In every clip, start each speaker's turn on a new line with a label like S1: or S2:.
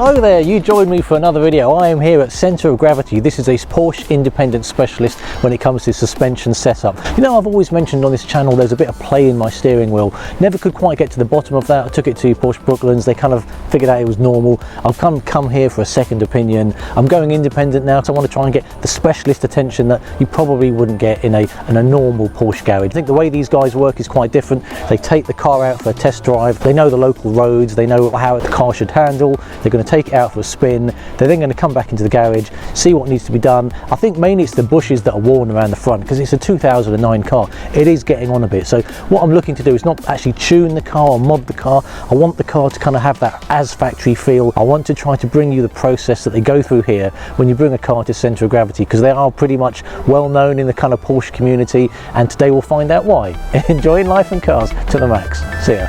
S1: Hello there, you joined me for another video. I am here at Centre of Gravity. This is a Porsche independent specialist when it comes to suspension setup. You know, I've always mentioned on this channel there's a bit of play in my steering wheel. Never could quite get to the bottom of that. I took it to Porsche Brooklands. They kind of figured out it was normal. I've come here for a second opinion. I'm going independent now because I want to try and get the specialist attention that you probably wouldn't get in a normal Porsche garage. I think the way these guys work is quite different. They take the car out for a test drive. They know the local roads. They know how the car should handle. They're going to take it out for a spin. They're then going to come back into the garage, see what needs to be done. I think mainly it's the bushes that are worn around the front because it's a 2009 car. It is getting on a bit. So what I'm looking to do is not actually tune the car or mod the car. I want the car to kind of have that as factory feel. I want to try to bring you the process that they go through here when you bring a car to Centre of Gravity, because they are pretty much well known in the kind of Porsche community, and today we'll find out why. Enjoying life and cars to the max. See ya.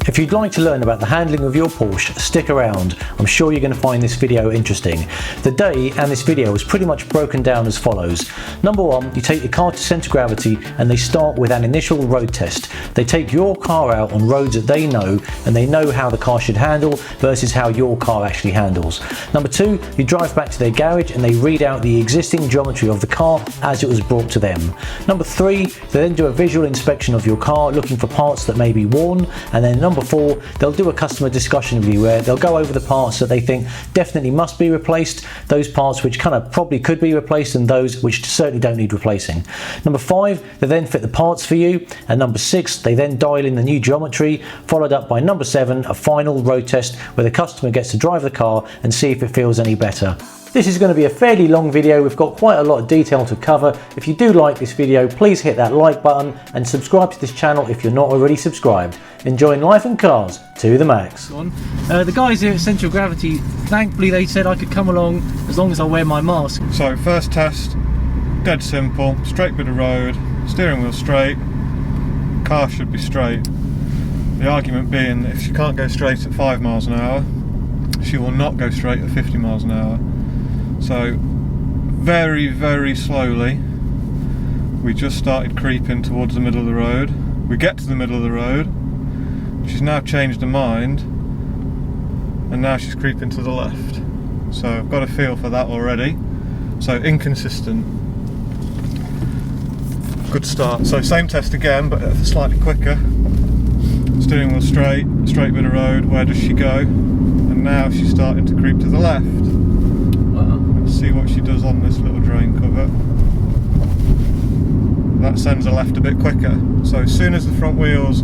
S1: If you'd like to learn about the handling of your Porsche, stick around. I'm sure you're going to find this video interesting. The day and this video is pretty much broken down as follows. Number one, you take your car to Centre of Gravity and they start with an initial road test. They take your car out on roads that they know, and they know how the car should handle versus how your car actually handles. Number two, you drive back to their garage and they read out the existing geometry of the car as it was brought to them. Number three, they then do a visual inspection of your car looking for parts that may be worn, and then number four, they'll do a customer discussion with you where they'll go over the parts that they think definitely must be replaced, those parts which kind of probably could be replaced, and those which certainly don't need replacing. Number five, they then fit the parts for you, and number six, they then dial in the new geometry, followed up by number seven, a final road test where the customer gets to drive the car and see if it feels any better. This is going to be a fairly long video. We've got quite a lot of detail to cover. If you do like this video, please hit that like button and subscribe to this channel if you're not already subscribed. Enjoying life and cars to the max. The guys here at Centre of Gravity, thankfully they said I could come along as long as I wear my mask.
S2: So first test, dead simple, straight bit of road, steering wheel straight, car should be straight. The argument being that if she can't go straight at 5 miles an hour, she will not go straight at 50 miles an hour. So very, very slowly we just started creeping towards the middle of the road. We get to the middle of the road, she's now changed her mind, and now she's creeping to the left. So I've got a feel for that already. So inconsistent. Good start. So same test again, but slightly quicker. Steering wheel straight, straight bit of road, where does she go? And now she's starting to creep to the left. See what she does on this little drain cover. That sends her left a bit quicker. So as soon as the front wheels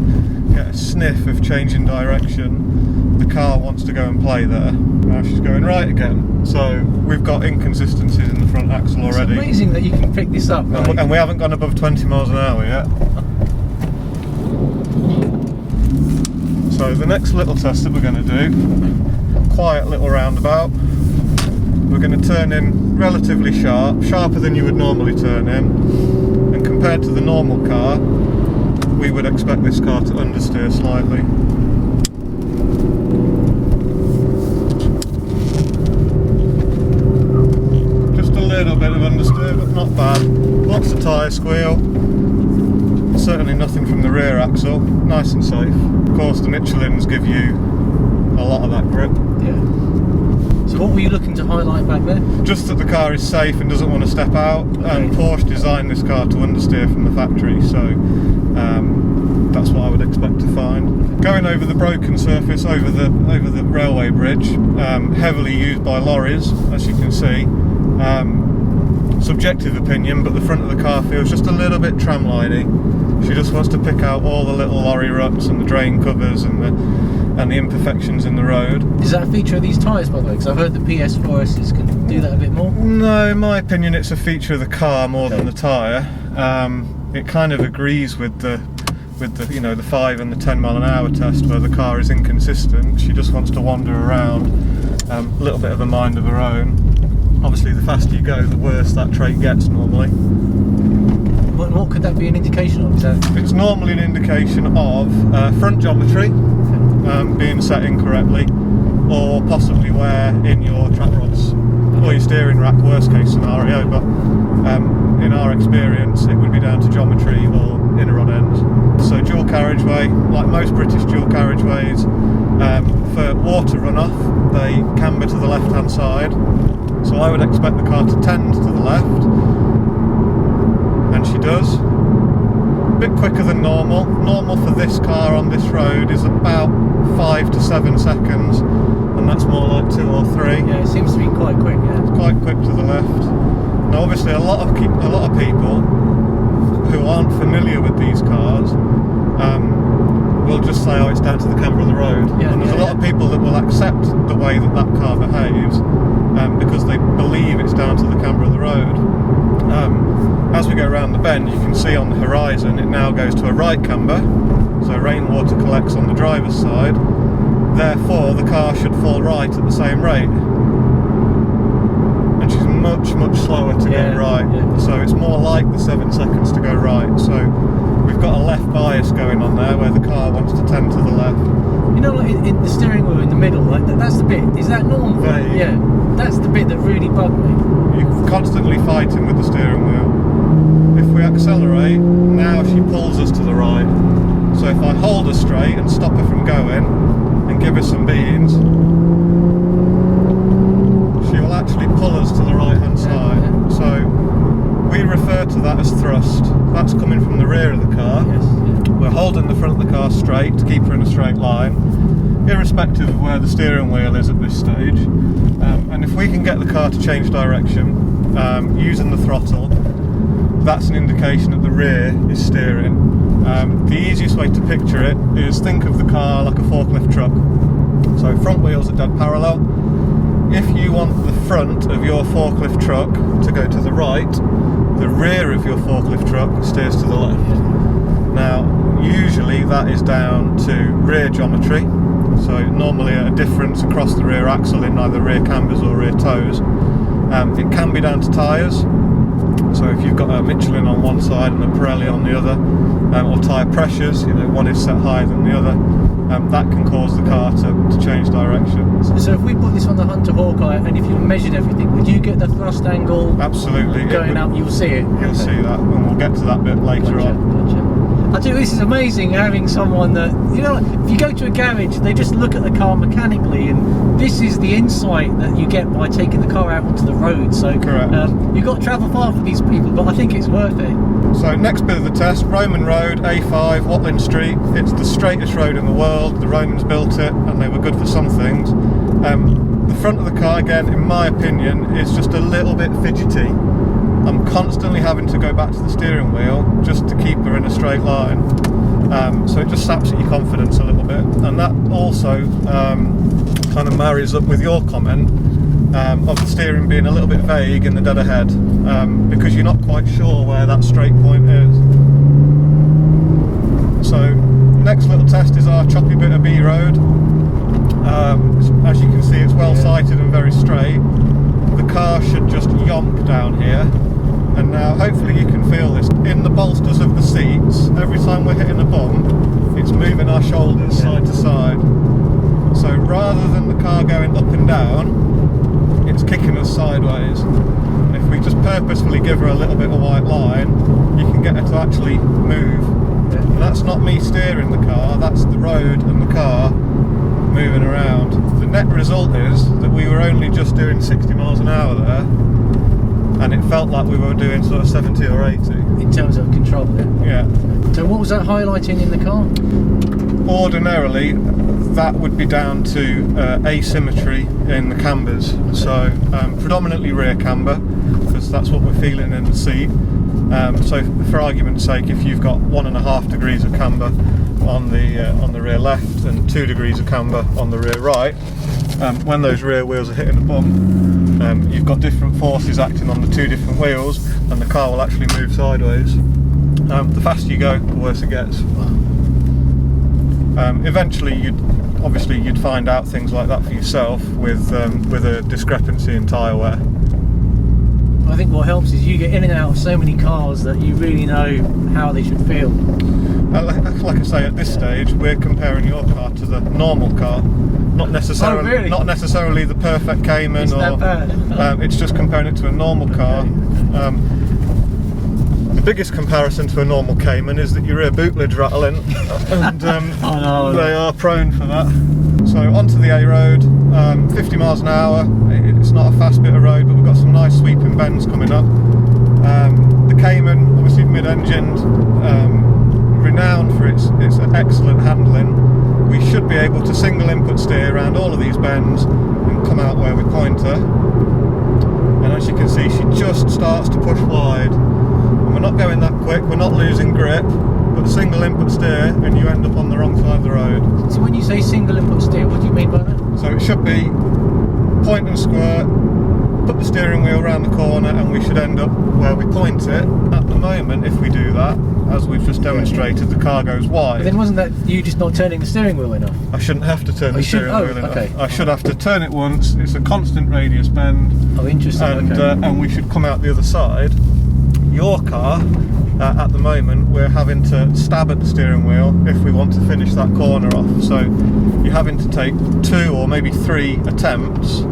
S2: get a sniff of changing direction, the car wants to go and play there. Now she's going right again. So we've got inconsistencies in the front axle already.
S1: It's amazing that you can pick this up. Right?
S2: And we haven't gone above 20 miles an hour yet. So the next little test that we're going to do, quiet little roundabout. We're going to turn in relatively sharp, sharper than you would normally turn in, and compared to the normal car, we would expect this car to understeer slightly. Just a little bit of understeer, but not bad. Lots of tyre squeal, certainly nothing from the rear axle, nice and safe. Of course the Michelins give you a lot of that grip.
S1: Yeah. So what were you looking to highlight back there?
S2: Just that the car is safe and doesn't want to step out. Okay. Porsche designed this car to understeer from the factory, so that's what I would expect to find. Going over the broken surface, over the railway bridge, heavily used by lorries, as you can see. Subjective opinion, but the front of the car feels just a little bit tramlining. She just wants to pick out all the little lorry ruts and the drain covers and the imperfections in the road.
S1: Is that a feature of these tyres, by the way? Because I've heard the PS4s can do that a bit more.
S2: No, in my opinion it's a feature of the car more than the tyre. It kind of agrees with the you know, the 5 and the 10 mile an hour test where the car is inconsistent. She just wants to wander around, a little bit of a mind of her own. Obviously the faster you go, the worse that trait gets normally.
S1: What could that be an indication of?
S2: It's normally an indication of front geometry being set incorrectly, or possibly wear in your track rods or your steering rack, worst case scenario. But in our experience, it would be down to geometry or inner rod ends. So dual carriageway, like most British dual carriageways, for water runoff, they camber to the left-hand side. So I would expect the car to tend to the left, and she does. A bit quicker than normal. Normal for this car on this road is about 5 to 7 seconds, and that's more like 2 or 3.
S1: Yeah, it seems to be quite quick. Yeah,
S2: it's quite quick to the left. Now, obviously, a lot of people who aren't familiar with these cars will just say, "Oh, it's down to the camber of the road."
S1: Yeah,
S2: and there's a lot of people that will accept the way that that car behaves because they believe it's down to the camber of the road. As we go around the bend, you can see on the horizon it now goes to a right camber, so rainwater collects on the driver's side. Therefore, the car should fall right at the same rate. And she's much slower to go right. Yeah. So it's more like the 7 seconds to go right. So we've got a left bias going on there where the car wants to tend to the left.
S1: You know, like in the steering wheel in the middle, like that's the bit. Is that normal?
S2: Vague.
S1: Yeah, that's the bit that really bugged me.
S2: You're constantly fighting with the steering wheel. If we accelerate, now she pulls us to the right. So if I hold her straight and stop her from going and give her some beans, she will actually pull us to the right hand side.
S1: Yeah.
S2: So we refer to that as thrust. That's coming from the rear of the car.
S1: Yes, yeah.
S2: We're holding the front of the car straight to keep her in a straight line, irrespective of where the steering wheel is at this stage. And if we can get the car to change direction using the throttle, that's an indication that the rear is steering. The easiest way to picture it is think of the car like a forklift truck. So front wheels are dead parallel. If you want the front of your forklift truck to go to the right, the rear of your forklift truck steers to the left. Now, usually that is down to rear geometry. So normally a difference across the rear axle in either rear cambers or rear toes. It can be down to tyres. So if you've got a Michelin on one side and a Pirelli on the other, or tyre pressures, one is set higher than the other, that can cause the car to change direction.
S1: So if we put this on the Hunter Hawkeye and if you measured everything, would you get the thrust angle?
S2: Absolutely.
S1: Going up, you'll see it.
S2: You'll see that, and we'll get to that bit later on.
S1: Gotcha. I tell you, this is amazing having someone that, if you go to a garage, they just look at the car mechanically, and this is the insight that you get by taking the car out onto the road. So
S2: correct.
S1: You've got to travel far for these people, but I think it's worth it.
S2: So next bit of the test, Roman Road, A5, Watling Street. It's the straightest road in the world. The Romans built it, and they were good for some things. The front of the car, again, in my opinion, is just a little bit fidgety. I'm constantly having to go back to the steering wheel just to keep her in a straight line. So it just saps at your confidence a little bit. And that also kind of marries up with your comment of the steering being a little bit vague in the dead ahead, because you're not quite sure where that straight point is. So next little test is our choppy bit of B road. As you can see, it's well sighted and very straight. The car should just yomp down here. And now hopefully you can feel this. In the bolsters of the seats, every time we're hitting a bump, it's moving our shoulders side to side. So rather than the car going up and down, it's kicking us sideways. And if we just purposefully give her a little bit of white line, you can get her to actually move. And that's not me steering the car, that's the road and the car moving around. The net result is that we were only just doing 60 miles an hour there, and it felt like we were doing sort of 70 or 80.
S1: In terms of control,
S2: yeah.
S1: So what was that highlighting in the car?
S2: Ordinarily, that would be down to asymmetry in the cambers. So predominantly rear camber, because that's what we're feeling in the seat. So for argument's sake, if you've got 1.5 degrees of camber on the rear left and 2 degrees of camber on the rear right, when those rear wheels are hitting a bump, you've got different forces acting on the 2 different wheels, and the car will actually move sideways. The faster you go, the worse it gets. Eventually, you'd find out things like that for yourself with a discrepancy in tyre wear.
S1: I think what helps is you get in and out of so many cars that you really know how they should feel.
S2: Like I say, at this stage, we're comparing your car to the normal car, not necessarily,
S1: really?
S2: Not necessarily the perfect Cayman,
S1: it's that bad.
S2: It's just comparing it to a normal car. The biggest comparison to a normal Cayman is that your rear boot lid's rattling, and they are prone for that. So onto the A road, 50 miles an hour. It's not a fast bit of road, but we've got some nice sweeping bends coming up. The Cayman, obviously mid-engined, renowned for its excellent handling. We should be able to single input steer around all of these bends and come out where we point her. And as you can see, she just starts to push wide. And we're not going that quick, we're not losing grip, but single input steer and you end up on the wrong side of the road.
S1: So when you say single input steer, what do you mean by that?
S2: So it should be point and squirt, put the steering wheel around the corner, and we should end up where we point it. At the moment, if we do that, as we've just demonstrated, the car goes wide.
S1: But then wasn't that you just not turning the steering wheel enough?
S2: I shouldn't have to turn the steering wheel enough.
S1: Okay.
S2: I should have to turn it once. It's a constant radius bend.
S1: Oh, interesting.
S2: And,
S1: okay.
S2: And we should come out the other side. Your car, at the moment, we're having to stab at the steering wheel if we want to finish that corner off. So you're having to take 2 or maybe 3 attempts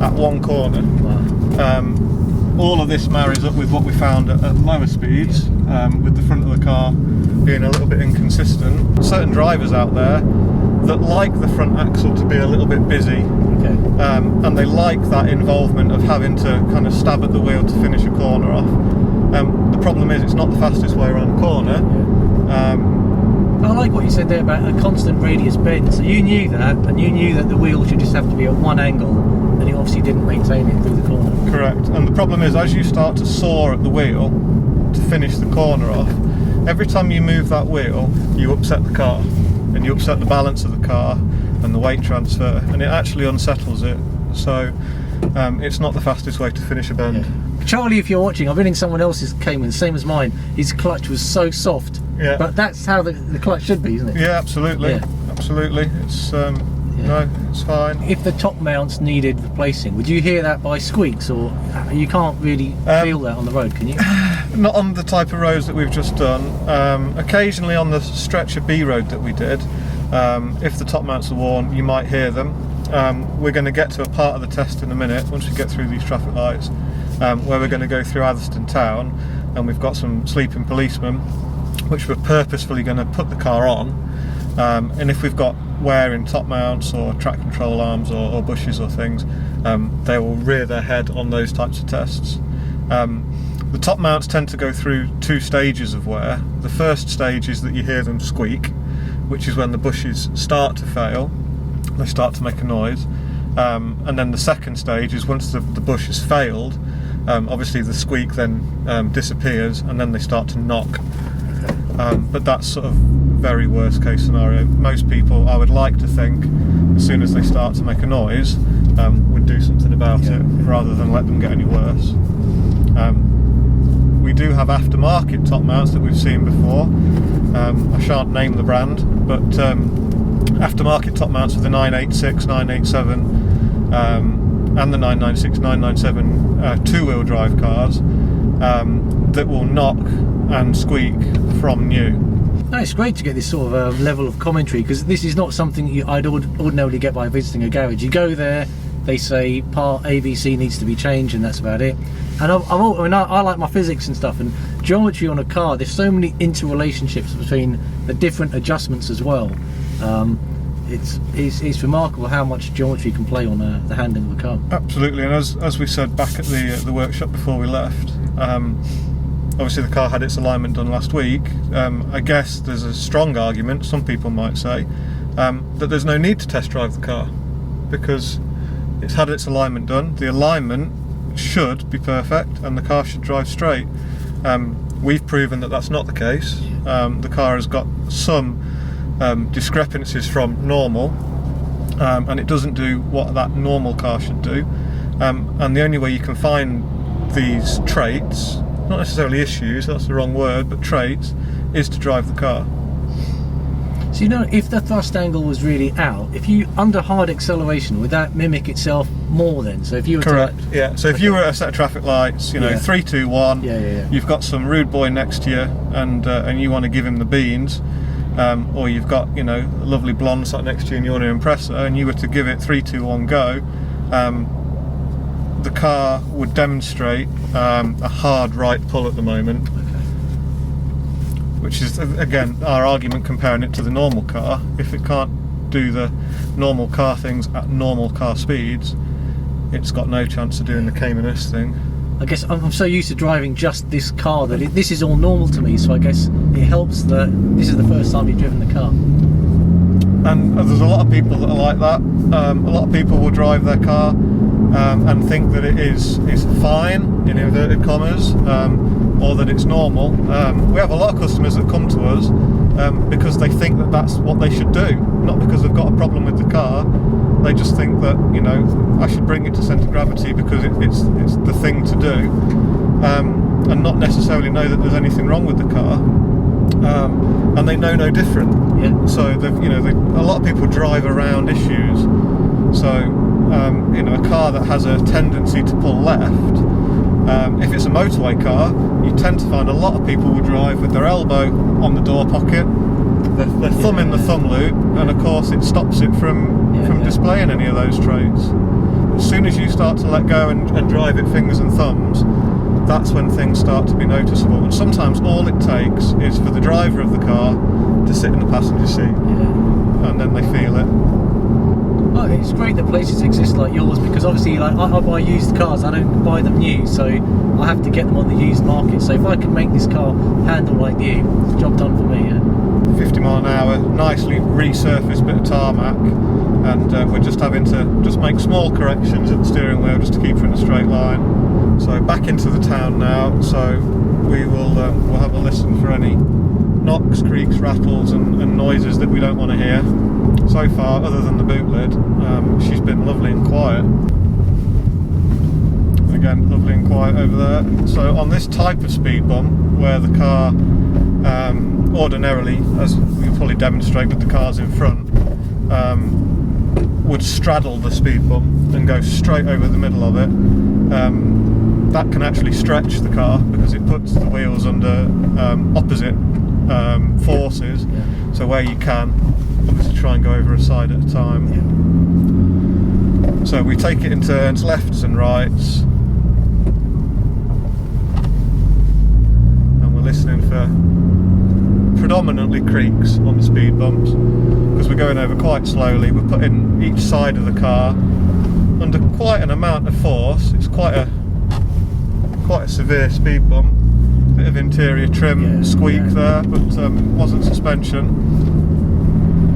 S2: at one corner.
S1: Wow.
S2: All of this marries up with what we found at lower speeds, with the front of the car being a little bit inconsistent. Certain drivers out there that like the front axle to be a little bit busy,
S1: Okay.
S2: and they like that involvement of having to kind of stab at the wheel to finish a corner off. The problem is it's not the fastest way around a corner.
S1: I like what you said there about a constant radius bend. So you knew that, and you knew that the wheel should just have to be at one angle, and it obviously didn't maintain it through the corner.
S2: Correct. And the problem is, as you start to saw at the wheel to finish the corner off, every time you move that wheel, you upset the car, and you upset the balance of the car and the weight transfer, and it actually unsettles it. So it's not the fastest way to finish a bend.
S1: Yeah. Charlie, if you're watching, I've been in someone else's Cayman, same as mine. His clutch was so soft.
S2: Yeah.
S1: But that's how the clutch should be, isn't it?
S2: Yeah, absolutely.
S1: Yeah.
S2: Absolutely. It's no, it's fine.
S1: If the top mounts needed replacing, would you hear that by squeaks, or you can't really feel that on the road, can you?
S2: Not on the type of roads that we've just done. Occasionally on the stretch of B road that we did, if the top mounts are worn, you might hear them. We're going to get to a part of the test in a minute, once we get through these traffic lights, where we're going to go through Atherstone town, and we've got some sleeping policemen, which we're purposefully going to put the car on, and if we've got wear in top mounts or track control arms or bushes or things, they will rear their head on those types of tests. The top mounts tend to go through 2 stages of wear. The first stage is that you hear them squeak, which is when the bushes start to fail, they start to make a noise, and then the second stage is once the bush has failed, obviously the squeak then disappears, and then they start to knock. But that's sort of very worst case scenario. Most people, I would like to think, as soon as they start to make a noise, would do something about it rather than let them get any worse. We do have aftermarket top mounts that we've seen before. I shan't name the brand, but aftermarket top mounts for the 986, 987 and the 996, 997 two-wheel drive cars that will knock and squeak from new.
S1: No, it's great to get this sort of level of commentary, because this is not something I'd ordinarily get by visiting a garage. You go there, they say part ABC needs to be changed, and that's about it. And I like my physics and stuff, and geometry on a car, there's so many interrelationships between the different adjustments as well. It's remarkable how much geometry can play on the handling of the car.
S2: Absolutely, and as we said back at the workshop before we left, obviously the car had its alignment done last week. I guess there's a strong argument, some people might say, that there's no need to test drive the car, because it's had its alignment done. The alignment should be perfect and the car should drive straight. We've proven that that's not the case. The car has got some discrepancies from normal, and it doesn't do what that normal car should do, and the only way you can find these traits, not necessarily issues, that's the wrong word, but traits, is to drive the car.
S1: So if the thrust angle was really out, if you under hard acceleration, would that mimic itself more then? So if you were
S2: correct, yeah. So if you were at a set of traffic lights, 3, 2, 1, you've got some rude boy next to you, and you want to give him the beans, or you've got a lovely blonde sat next to you and you want to impress her, and you were to give it 3, 2, 1, go, the car would demonstrate a hard right pull at the moment. which is again our argument comparing it to the normal car. If it can't do the normal car things at normal car speeds, it's got no chance of doing the Cayman-esque thing.
S1: I guess I'm so used to driving just this car that this is all normal to me, so I guess it helps that this is the first time you've driven the car.
S2: And there's a lot of people that are like that. A lot of people will drive their car and think that it is fine, in inverted commas, or that it's normal. We have a lot of customers that come to us because they think that that's what they should do, not because they've got a problem with the car. They just think that, you know, I should bring it to centre of gravity because it's the thing to do, and not necessarily know that there's anything wrong with the car, and they know no different.
S1: Yeah.
S2: So a lot of people drive around issues. So you know, a car that has a tendency to pull left, if it's a motorway car, you tend to find a lot of people will drive with their elbow on the door pocket, their thumb in the thumb loop, and of course it stops it from displaying any of those traits. As soon as you start to let go and drive it fingers and thumbs, that's when things start to be noticeable. And sometimes all it takes is for the driver of the car to sit in the passenger seat, and then they feel it.
S1: Oh, it's great that places exist like yours, because obviously, like, I buy used cars, I don't buy them new, so I have to get them on the used market. So if I can make this car handle like you, it's a job done for me.
S2: 50 mile an hour, nicely resurfaced bit of tarmac, and we're just having to make small corrections at the steering wheel just to keep it in a straight line. So back into the town now, so we'll have a listen for any knocks, creaks, rattles and noises that we don't want to hear. So far, other than the boot lid, she's been lovely and quiet. Again, lovely and quiet over there. So on this type of speed bump, where the car ordinarily, as we'll probably demonstrate with the cars in front, would straddle the speed bump and go straight over the middle of it, that can actually stretch the car because it puts the wheels under opposite forces. So where you can, obviously try and go over a side at a time. So we take it in turns, lefts and rights, and we're listening for predominantly creaks on the speed bumps because we're going over quite slowly. We're putting each side of the car under quite an amount of force. It's quite a severe speed bump. Bit of interior trim squeak there, but wasn't suspension.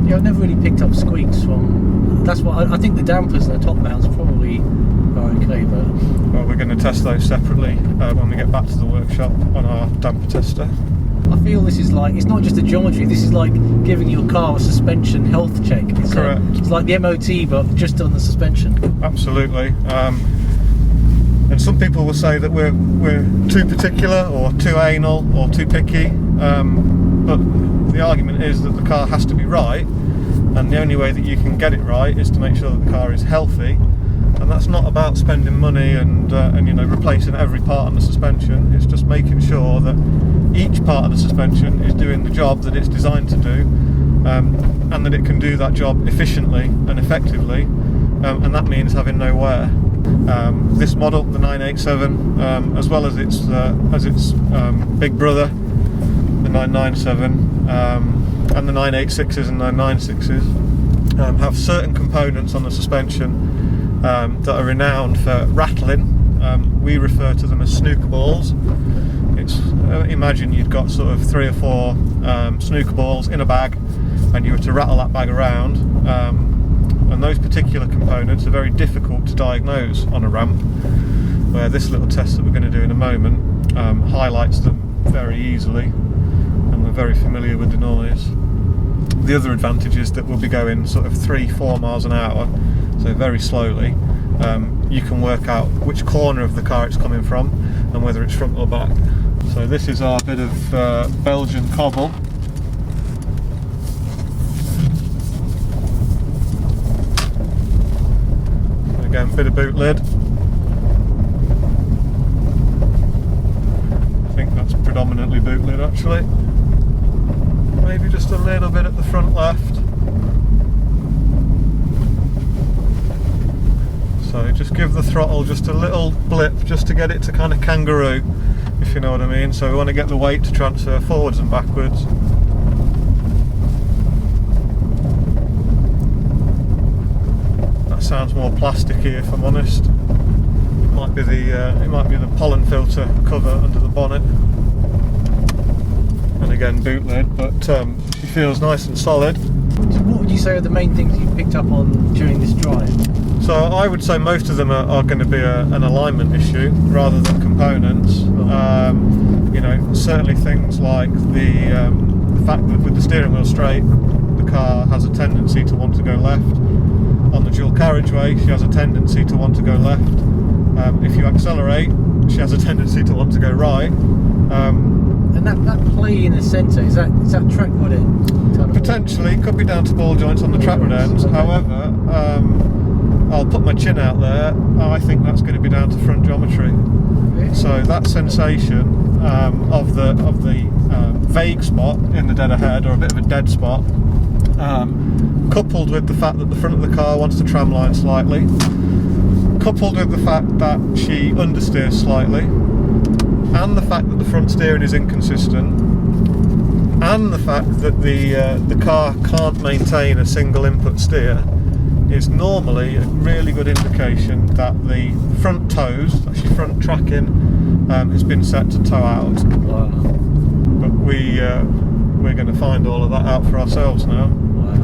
S1: Yeah, I've never really picked up squeaks from. That's what I think the dampers and the top mounts probably are okay, but.
S2: Well, we're going to test those separately when we get back to the workshop on our damper tester.
S1: I feel this is like, it's not just a geometry, this is like giving your car a suspension health check. It's
S2: correct.
S1: It's like the MOT, but just on the suspension.
S2: Absolutely. And some people will say that we're too particular or too anal or too picky, but the argument is that the car has to be right, and the only way that you can get it right is to make sure that the car is healthy. And that's not about spending money and you know, replacing every part on the suspension. It's just making sure that each part of the suspension is doing the job that it's designed to do, and that it can do that job efficiently and effectively, and that means having no wear. This model, the 987, as well as its big brother, the 997, and the 986s and 996s, have certain components on the suspension that are renowned for rattling. We refer to them as snooker balls. It's imagine you'd got sort of 3 or 4 snooker balls in a bag, and you were to rattle that bag around. And those particular components are very difficult to diagnose on a ramp, where this little test that we're going to do in a moment highlights them very easily, and we're very familiar with the noise. The other advantage is that we'll be going sort of 3-4 miles an hour, so very slowly. You can work out which corner of the car it's coming from and whether it's front or back. So this is our bit of Belgian cobble. Again, bit of boot lid. I think that's predominantly boot lid actually. Maybe just a little bit at the front left. So just give the throttle just a little blip just to get it to kind of kangaroo, if you know what I mean. So we want to get the weight to transfer forwards and backwards. That sounds more plasticky, if I'm honest. It might be the pollen filter cover under the bonnet. And again, boot lid, but she feels nice and solid.
S1: So what would you say are the main things you picked up on during this drive?
S2: So I would say most of them are going to be an alignment issue rather than components. You know, certainly things like the fact that with the steering wheel straight, the car has a tendency to want to go left. On the dual carriageway, she has a tendency to want to go left. If you accelerate, she has a tendency to want to go right.
S1: And that play in the centre, is that track rod end?
S2: Potentially, could be down to ball joints on the track rod ends.
S1: Okay.
S2: However, I'll put my chin out there. I think that's going to be down to front geometry.
S1: Really?
S2: So that sensation of the vague spot in the dead ahead, or a bit of a dead spot, coupled with the fact that the front of the car wants to tramline slightly, coupled with the fact that she understeers slightly, and the fact that the front steering is inconsistent, and the fact that the car can't maintain a single input steer, is normally a really good indication that the front toes, actually front tracking, has been set to toe out.
S1: Wow.
S2: But we're going to find all of that out for ourselves now.
S1: Wow.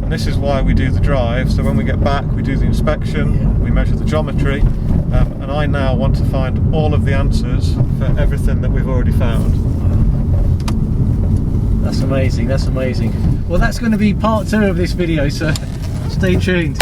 S2: And this is why we do the drive. So when we get back, we do the inspection, we measure the geometry, and I now want to find all of the answers for everything that we've already found.
S1: That's amazing, that's amazing. Well, that's going to be part 2 of this video, so stay tuned.